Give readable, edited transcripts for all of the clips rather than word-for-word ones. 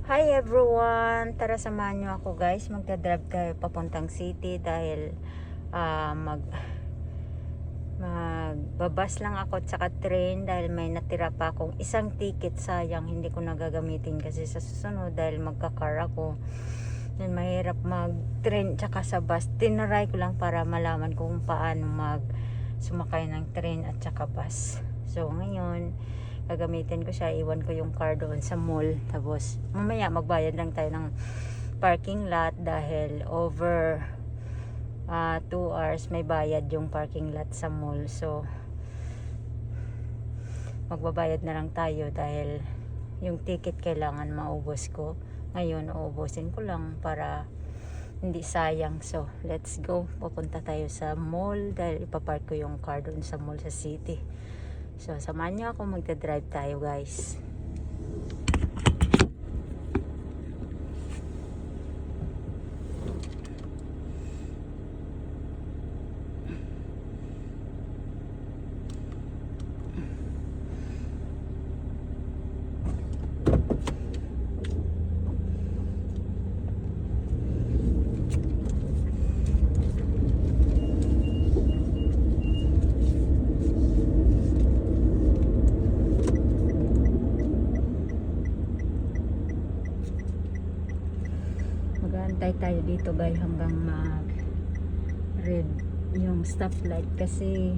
Hi everyone! Tara samahan nyo ako guys. Magdadrive tayo papuntang city dahil magbabas lang ako at saka train dahil may natira pa akong isang ticket. Sayang hindi ko nagagamitin kasi sa susunod dahil magka-car ako. Then mahirap mag-train tsaka sa bus. Tinaray ko lang para malaman kung paano sumakay ng train at saka bus. So ngayon gagamitin ko siya, iwan ko yung car doon sa mall, tapos mamaya magbayad lang tayo ng parking lot dahil over 2 hours may bayad yung parking lot sa mall. So magbabayad na lang tayo dahil yung ticket kailangan maubos ko ngayon. Uubusin ko lang para hindi sayang. So let's go, pupunta tayo sa mall dahil ipapark ko yung car doon sa mall sa city. So, samahan nyo ako, magdadrive tayo guys. Mag-aantay tayo dito guys hanggang mag red yung stoplight kasi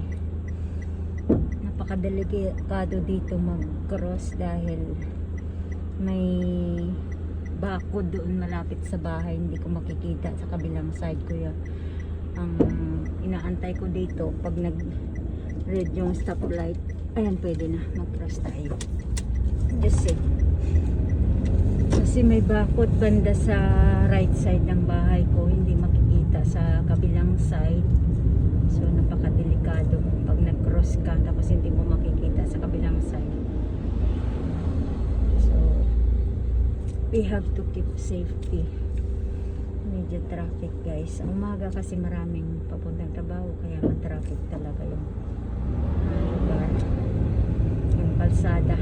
napakadelikado dito mag cross dahil may bako doon malapit sa bahay, hindi ko makikita sa kabilang side ko yan. Ang inaantay ko dito pag nag red yung stoplight, ayan, pwede na mag cross tayo. Just see, kasi may bakod banda sa right side ng bahay ko, hindi makikita sa kabilang side. So napakadelikado pag nag-cross ka tapos hindi mo makikita sa kabilang side. So we have to keep safety. Medyo traffic guys. Ang umaga kasi maraming papuntang trabaho kaya ma-traffic talaga yung lugar, yung kalsada.